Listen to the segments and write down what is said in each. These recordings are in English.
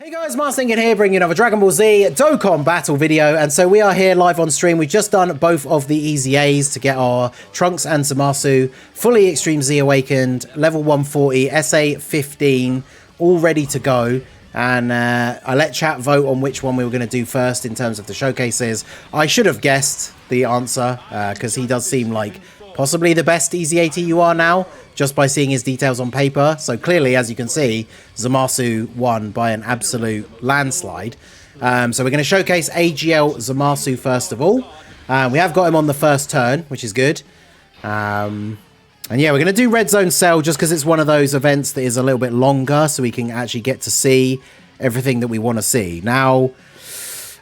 Hey guys, Marslingan here, bringing you another Dragon Ball Z Dokkan battle video. And so we are here live on stream. We've just done both of the EZAs to get our Trunks and Zamasu fully Extreme Z Awakened, level 140, SA 15, all ready to go. And I let chat vote on which one we were going to do first in terms of the showcases. I should have guessed the answer because he does seem like possibly the best EZA you are now, just by seeing his details on paper. So clearly, as you can see, Zamasu won by an absolute landslide. So we're going to showcase AGL Zamasu first of all. We have got him on the first turn, which is good. And yeah, we're going to do Red Zone Cell just because it's one of those events that is a little bit longer, so we can actually get to see everything that we want to see. Now,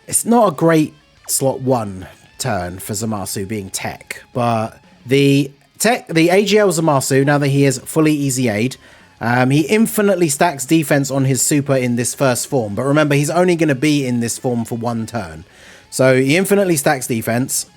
it's not a great slot 1 turn for Zamasu being tech, but the AGL Zamasu, now that he is fully EZA'd, he infinitely stacks defense on his super in this first form. But remember, he's only going to be in this form for 1 turn. So he infinitely stacks defense.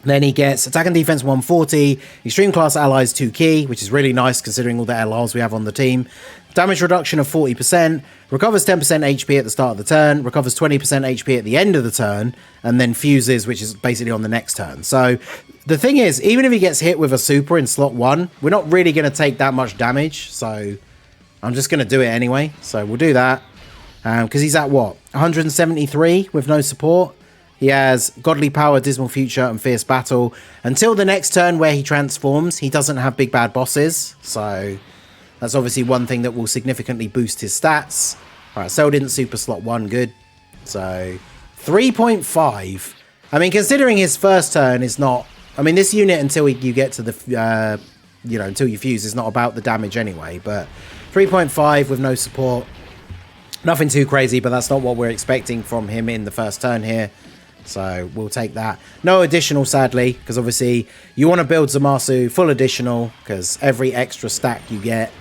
Then he gets attack and defense 140, extreme class allies 2 key, which is really nice considering all the LRs we have on the team. Damage reduction of 40%, recovers 10% HP at the start of the turn, recovers 20% HP at the end of the turn, and then fuses, which is basically on the next turn. So the thing is, even if he gets hit with a super in slot 1, we're not really going to take that much damage. So I'm just going to do it anyway. So we'll do that. Because he's at what? 173 with no support. He has Godly Power, Dismal Future, and Fierce Battle. Until the next turn where he transforms, he doesn't have big bad bosses. So that's obviously one thing that will significantly boost his stats. Alright, Cell didn't super slot 1, good. So 3.5. I mean, considering his first turn is not... I mean, this unit, until you get to the... until you fuse, is not about the damage anyway. But 3.5 with no support. Nothing too crazy, but that's not what we're expecting from him in the first turn here. So we'll take that. No additional, sadly, because obviously you want to build Zamasu full additional, because every extra stack you get,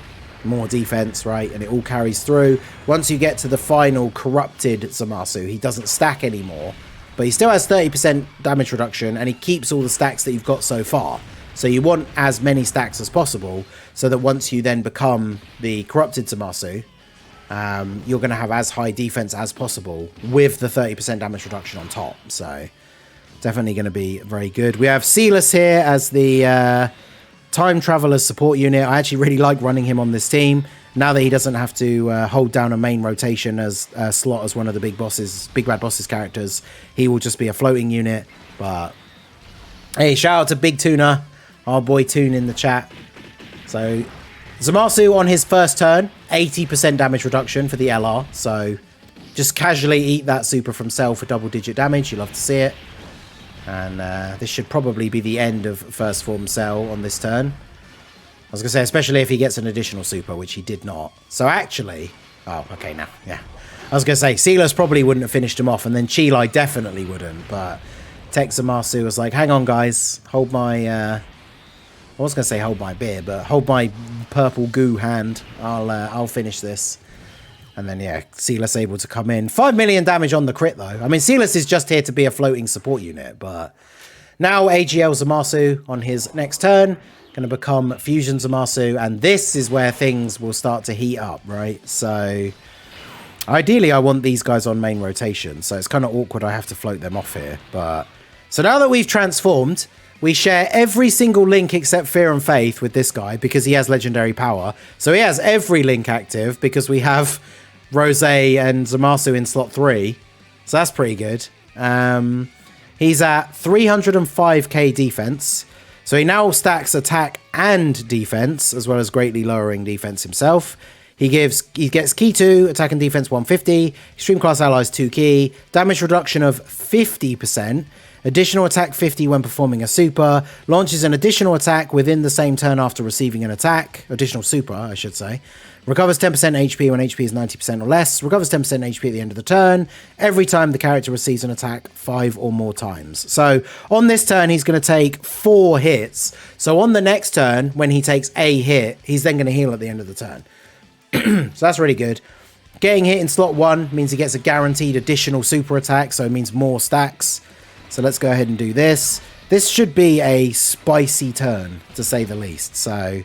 more defense, right? And it all carries through. Once you get to the final corrupted Zamasu, he doesn't stack anymore, but he still has 30% damage reduction, and he keeps all the stacks that you've got so far. So you want as many stacks as possible, so that once you then become the corrupted Zamasu, you're going to have as high defense as possible with the 30% damage reduction on top. So definitely going to be very good. We have Silas here as the Time Traveler's support unit. I actually really like running him on this team. Now that he doesn't have to hold down a main rotation as slot as one of the big bad bosses characters, he will just be a floating unit. But hey, shout out to Big Tuna, our boy Toon in the chat. So Zamasu on his first turn, 80% damage reduction for the LR. So just casually eat that super from Cell for double-digit damage. You love to see it. And this should probably be the end of first form Cell on this turn. I was going to say, especially if he gets an additional super, which he did not. So actually... Oh, okay, now, yeah. I was going to say, Silas probably wouldn't have finished him off, and then Chilai definitely wouldn't. But Tech Zamasu was like, hang on, guys. Hold my... I was going to say hold my beer, but hold my purple goo hand. I'll finish this. And then, yeah, Silas able to come in. 5 million damage on the crit, though. I mean, Silas is just here to be a floating support unit, but now AGL Zamasu on his next turn. Going to become Fusion Zamasu, and this is where things will start to heat up, right? So ideally, I want these guys on main rotation, so it's kind of awkward I have to float them off here. But so now that we've transformed... We share every single link except Fear and Faith with this guy because he has legendary power. So he has every link active because we have Rose and Zamasu in slot 3. So that's pretty good. He's at 305k defense. So he now stacks attack and defense, as well as greatly lowering defense himself. He gets key 2, attack and defense 150, extreme class allies 2 key, damage reduction of 50%. Additional attack 50 when performing a super. Launches an additional attack within the same turn after receiving an attack. Additional super, I should say. Recovers 10% HP when HP is 90% or less. Recovers 10% HP at the end of the turn. Every time the character receives an attack 5 or more times. So on this turn, he's going to take 4 hits. So on the next turn, when he takes a hit, he's then going to heal at the end of the turn. So that's really good. Getting hit in slot 1 means he gets a guaranteed additional super attack. So it means more stacks. So let's go ahead and do this. This should be a spicy turn, to say the least. So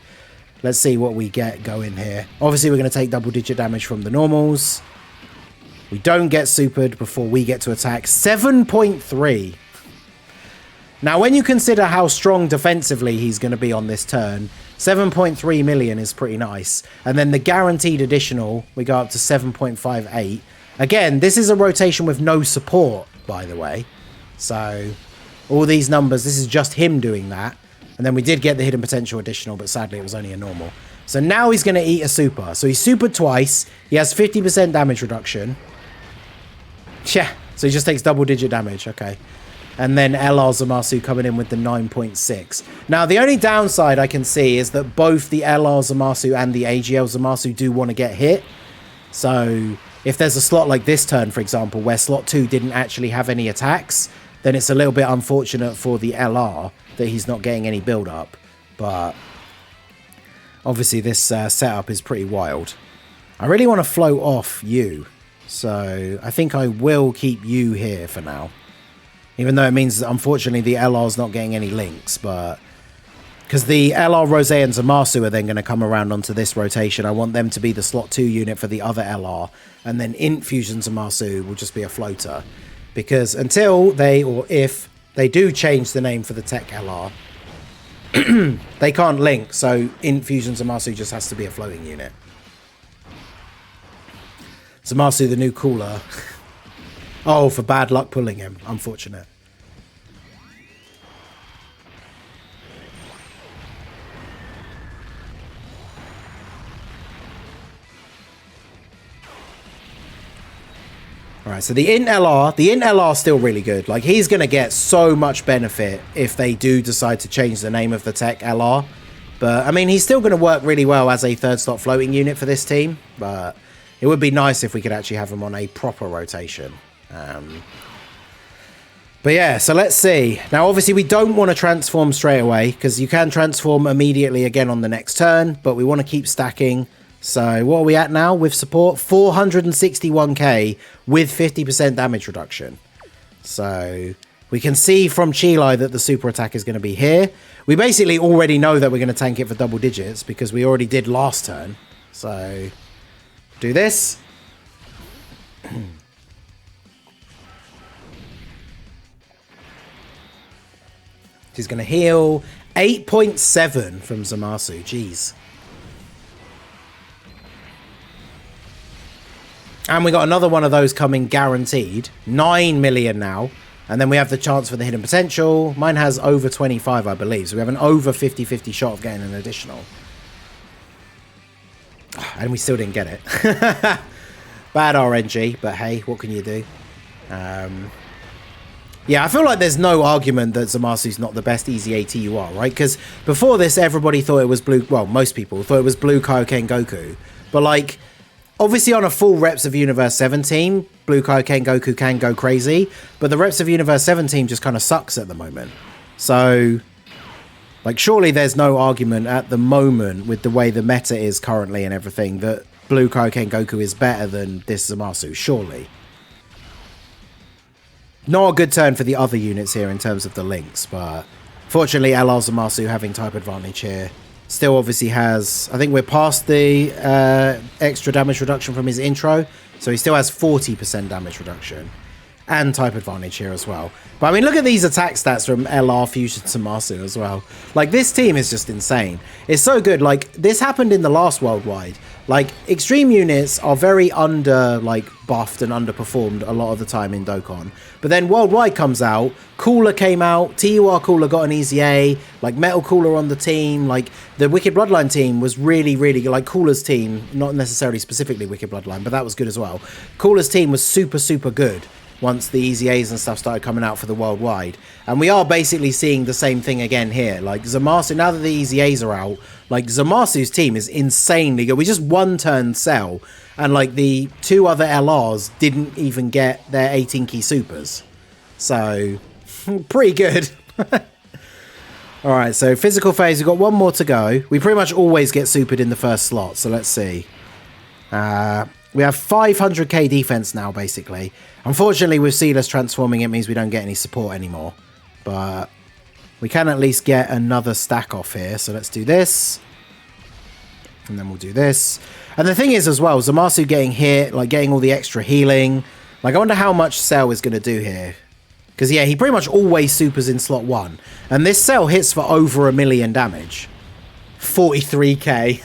let's see what we get going here. Obviously, we're going to take double-digit damage from the normals. We don't get supered before we get to attack. 7.3. Now, when you consider how strong defensively he's going to be on this turn, 7.3 million is pretty nice. And then the guaranteed additional, we go up to 7.58. Again, this is a rotation with no support, by the way. So, all these numbers, this is just him doing that. And then we did get the hidden potential additional, but sadly it was only a normal. So now he's going to eat a super. So he's supered twice. He has 50% damage reduction. Yeah, so he just takes double-digit damage. Okay. And then LR Zamasu coming in with the 9.6. Now, the only downside I can see is that both the LR Zamasu and the AGL Zamasu do want to get hit. So if there's a slot like this turn, for example, where slot 2 didn't actually have any attacks, then it's a little bit unfortunate for the LR that he's not getting any build-up. But obviously this setup is pretty wild. I really want to float off you. So I think I will keep you here for now. Even though it means that unfortunately the LR's not getting any links, but because the LR, Rose and Zamasu are then going to come around onto this rotation, I want them to be the slot 2 unit for the other LR, and then Infusion Zamasu will just be a floater. Because until they, or if they do change the name for the Tech LR, they can't link, so Infusion Zamasu just has to be a floating unit. Zamasu, the new cooler. Oh, for bad luck pulling him. Unfortunate. Alright, so the Int LR is still really good. Like, he's going to get so much benefit if they do decide to change the name of the Tech LR. But, I mean, he's still going to work really well as a third slot floating unit for this team. But it would be nice if we could actually have him on a proper rotation. But yeah, so let's see. Now, obviously, we don't want to transform straight away because you can transform immediately again on the next turn, but we want to keep stacking. So what are we at now with support? 461k with 50% damage reduction. So we can see from Chilai that the super attack is going to be here. We basically already know that we're going to tank it for double digits because we already did last turn. So do this. He's going to heal 8.7 from Zamasu. Jeez. And we got another one of those coming guaranteed. 9 million now. And then we have the chance for the hidden potential. Mine has over 25, I believe. So we have an over 50-50 shot of getting an additional. And we still didn't get it. Bad RNG, but hey, what can you do? Yeah, I feel like there's no argument that Zamasu's not the best EZA TUR, right? Because before this, everybody thought it was blue. Well, most people thought it was blue Kaioken Goku. But like, obviously on a full Reps of Universe 17, blue Kaioken Goku can go crazy. But the Reps of Universe 17 just kind of sucks at the moment. So, like, surely there's no argument at the moment with the way the meta is currently and everything that blue Kaioken Goku is better than this Zamasu, surely. Not a good turn for the other units here in terms of the links, but fortunately LR Zamasu having type advantage here still obviously has, I think we're past the extra damage reduction from his intro, so he still has 40% damage reduction and type advantage here as well. But I mean, look at these attack stats from LR Fusion Zamasu as well. Like, this team is just insane. It's so good. Like, this happened in the last Worldwide. Like, extreme units are very buffed and underperformed a lot of the time in Dokkan. But then Worldwide comes out, Cooler came out, TUR Cooler got an EZA, like Metal Cooler on the team, like the Wicked Bloodline team was really, really good. Like Cooler's team, not necessarily specifically Wicked Bloodline, but that was good as well. Cooler's team was super, super good once the EZAs and stuff started coming out for the Worldwide. And we are basically seeing the same thing again here. Like Zamasu, now that the EZAs are out, like Zamasu's team is insanely good. We just one turn sell, and like the two other LRs didn't even get their 18 key supers. So, pretty good. Alright, so physical phase, we've got one more to go. We pretty much always get supered in the first slot, so let's see. We have 500k defense now, basically. Unfortunately, with Sealess transforming, it means we don't get any support anymore. But we can at least get another stack off here. So let's do this. And then we'll do this. And the thing is as well, Zamasu getting hit, like getting all the extra healing. Like, I wonder how much Cell is going to do here. Because, yeah, he pretty much always supers in slot 1. And this Cell hits for over 1 million damage. 43k.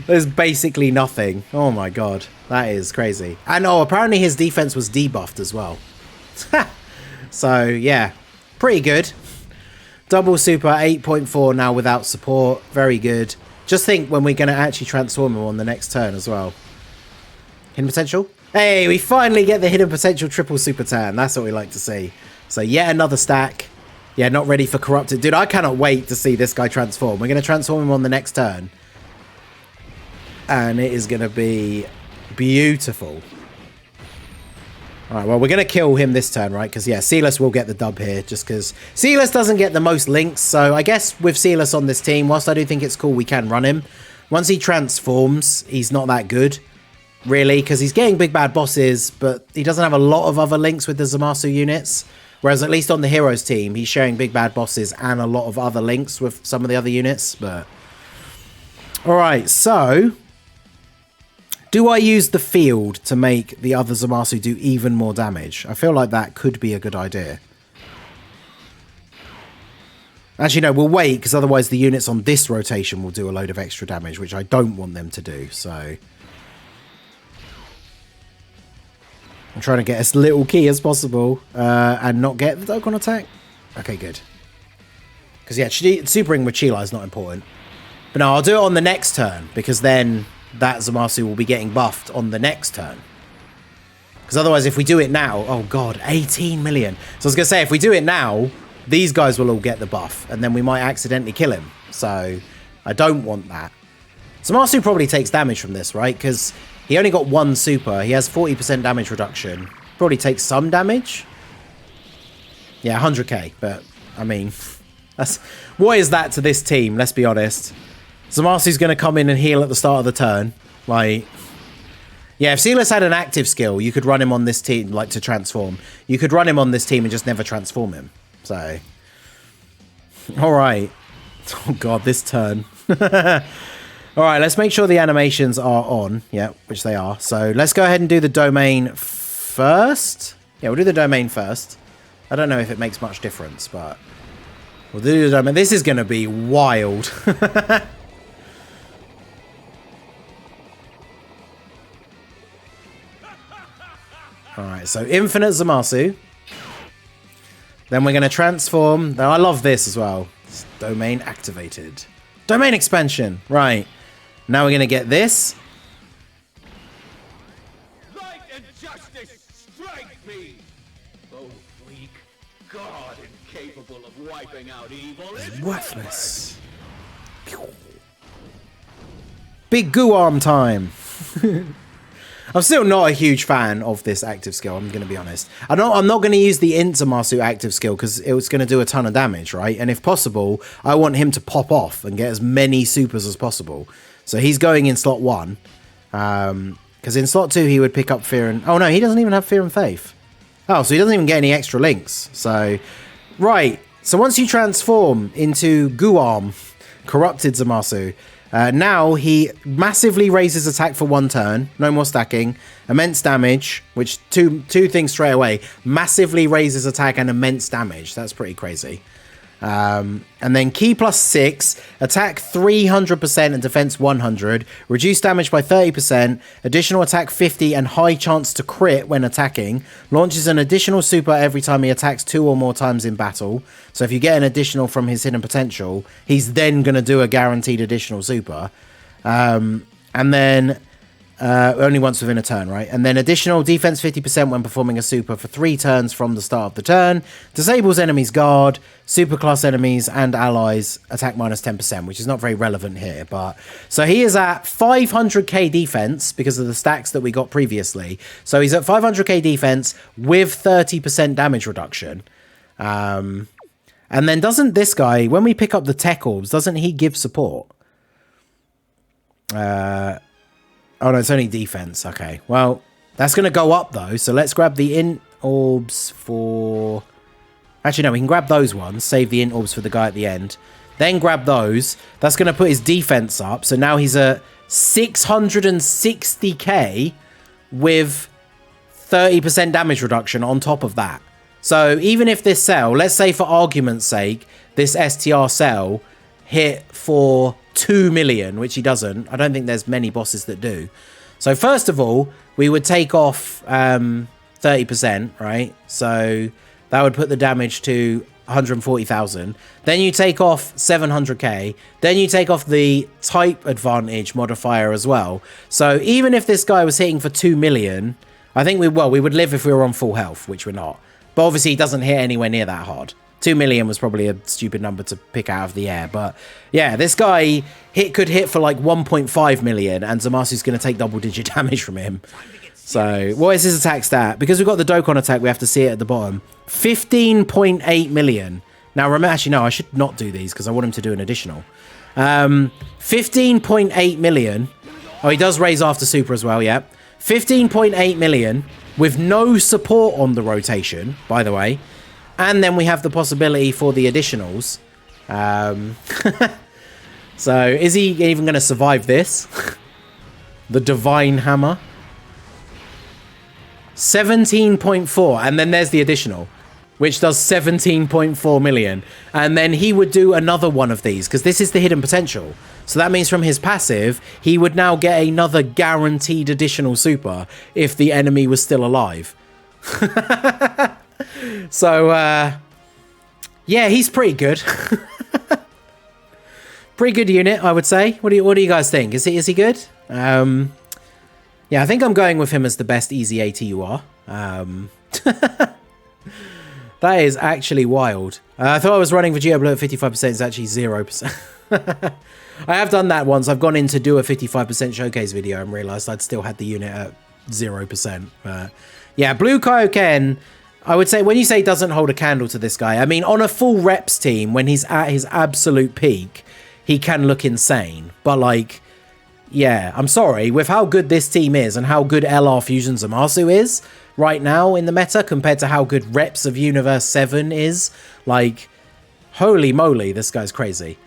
There's basically nothing. Oh my god. That is crazy. And, oh, apparently his defense was debuffed as well. So, yeah. Pretty good. Double super, 8.4 now without support. Very good. Just think when we're going to actually transform him on the next turn as well. Hidden potential? Hey, we finally get the hidden potential triple super turn. That's what we like to see. So yet another stack. Yeah, not ready for corrupted. Dude, I cannot wait to see this guy transform. We're going to transform him on the next turn. And it is going to be beautiful. Alright, well, we're going to kill him this turn, right? Because, yeah, Silas will get the dub here, just because Silas doesn't get the most links. So I guess with Silas on this team, whilst I do think it's cool, we can run him. Once he transforms, he's not that good, really, because he's getting big bad bosses, but he doesn't have a lot of other links with the Zamasu units. Whereas at least on the Heroes team, he's sharing big bad bosses and a lot of other links with some of the other units. But alright, so do I use the field to make the other Zamasu do even more damage? I feel like that could be a good idea. Actually, no, we'll wait, because otherwise the units on this rotation will do a load of extra damage, which I don't want them to do, so I'm trying to get as little key as possible and not get the Dokkan attack. Okay, good. Because, yeah, supering with Chila is not important. But no, I'll do it on the next turn, because then that Zamasu will be getting buffed on the next turn. Because otherwise, if we do it now... Oh, God, 18 million. So I was going to say, if we do it now, these guys will all get the buff, and then we might accidentally kill him. So I don't want that. Zamasu probably takes damage from this, right? Because he only got one super. He has 40% damage reduction. Probably takes some damage. Yeah, 100k. But, I mean, that's what is that to this team? Let's be honest. Zamasu's going to come in and heal at the start of the turn. Like, yeah, if Silas had an active skill, you could run him on this team, like, to transform. You could run him on this team and just never transform him. So, alright. Oh, God, this turn. Alright, let's make sure the animations are on. Yeah, which they are. So, let's go ahead and do the domain first. Yeah, we'll do the domain first. I don't know if it makes much difference, but we'll do the domain. This is going to be wild. Alright, so infinite Zamasu. Then we're going to transform. Now, I love this as well. It's domain activated. Domain expansion. Right. Now we're going to get this. Light and justice strike me. Oh, weak God incapable of wiping out evil is Worthless. Big goo arm time. I'm still not a huge fan of this active skill, I'm going to be honest. I'm not going to use the Zamasu active skill because it's going to do a ton of damage, right? And if possible, I want him to pop off and get as many supers as possible. So he's going in slot 1. Because in slot 2, he would pick up Fear and... Oh, no, he doesn't even have Fear and Faith. Oh, so he doesn't even get any extra links. So, right. So once you transform into Guarm, Corrupted Zamasu... now he massively raises attack for 1 turn, no more stacking, immense damage, which two things straight away, massively raises attack and immense damage. That's pretty crazy. And then key plus 6, attack 300% and defense 100, reduce damage by 30%, additional attack 50 and high chance to crit when attacking, launches an additional super every time he attacks 2 or more times in battle. So if you get an additional from his hidden potential, he's then going to do a guaranteed additional super. And then only once within a turn, right? And then additional defense 50% when performing a super for 3 turns from the start of the turn. Disables enemies' guard, superclass enemies and allies attack minus 10%, which is not very relevant here. But so he is at 500k defense because of the stacks that we got previously. So he's at 500k defense with 30% damage reduction. And then doesn't this guy, when we pick up the tech orbs, doesn't he give support? Oh, no, it's only defense. Okay, well, that's going to go up, though. So let's grab the int orbs for... Actually, no, we can grab those ones. Save the int orbs for the guy at the end. Then grab those. That's going to put his defense up. So now he's at 660k with 30% damage reduction on top of that. So even if this cell, let's say for argument's sake, this STR cell hit for 2 million, which he doesn't. I don't think there's many bosses that do. So first of all, we would take off 30%, right? So that would put the damage to 140,000. Then you take off 700k. Then you take off the type advantage modifier as well. So even if this guy was hitting for 2 million, I think we would live if we were on full health, which we're not. But obviously he doesn't hit anywhere near that hard. 2 million was probably a stupid number to pick out of the air. But yeah, this guy could hit for like 1.5 million and Zamasu's going to take double-digit damage from him. So what is his attack stat? Because we've got the Dokkan attack, we have to see it at the bottom. 15.8 million. Now, remember, actually, no, I should not do these because I want him to do an additional. 15.8 million. Oh, he does raise after super as well, yeah. 15.8 million with no support on the rotation, by the way. And then we have the possibility for the additionals. So is he even going to survive this? The Divine Hammer. 17.4. And then there's the additional, which does 17.4 million. And then he would do another one of these because this is the hidden potential. So that means from his passive, he would now get another guaranteed additional super if the enemy was still alive. So, yeah, he's pretty good. Pretty good unit, I would say. What do you guys think? Is he good? Yeah, I think I'm going with him as the best EZA TUR. That is actually wild. I thought I was running Vegeta Blue at 55%. It's actually 0%. I have done that once. I've gone in to do a 55% showcase video and realized I'd still had the unit at 0%. Yeah, Blue Kaioken, I would say when you say doesn't hold a candle to this guy, I mean, on a full reps team, when he's at his absolute peak, he can look insane. But like, yeah, I'm sorry. With how good this team is and how good LR Fusion Zamasu is right now in the meta compared to how good reps of Universe 7 is, like, holy moly, this guy's crazy.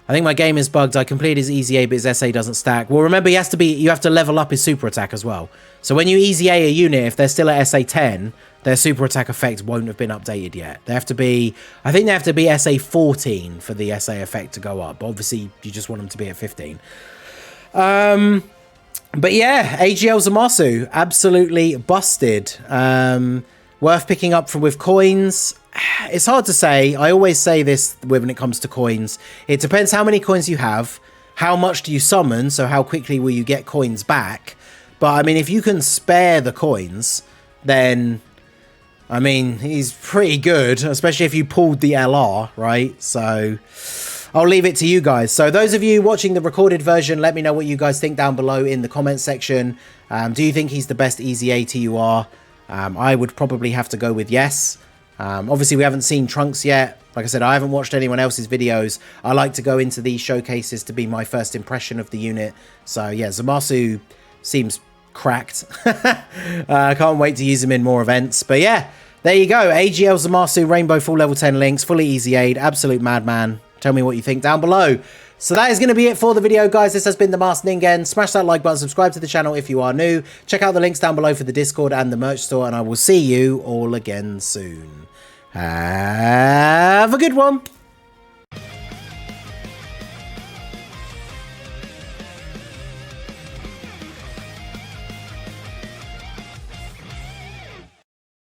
I think my game is bugged. I completed his EZA, but his SA doesn't stack. Well, remember, you have to level up his super attack as well. So when you EZA a unit, if they're still at SA 10, their super attack effect won't have been updated yet. They have to be, I think they have to be SA 14 for the SA effect to go up. But obviously, you just want them to be at 15. But yeah, AGL ZAMASU, absolutely busted. Worth picking up with coins. It's hard to say. I always say this when it comes to coins. It depends how many coins you have. How much do you summon? So how quickly will you get coins back? But I mean, if you can spare the coins, then I mean, he's pretty good, especially if you pulled the LR, right? So I'll leave it to you guys. So those of you watching the recorded version, let me know what you guys think down below in the comment section. Do you think he's the best EZA TUR? I would probably have to go with yes. Obviously, we haven't seen Trunks yet. Like I said, I haven't watched anyone else's videos. I like to go into these showcases to be my first impression of the unit. So yeah, Zamasu seems cracked. I can't wait to use him in more events. But yeah, there you go. AGL ZAMASU Rainbow full level 10 links, fully EZA'd, absolute madman. Tell me what you think down below. So that is going to be it for the video, guys. This has been the Masked Ningen. Smash that like button, subscribe to the channel if you are new. Check out the links down below for the Discord and the merch store, and I will see you all again soon. Have a good one.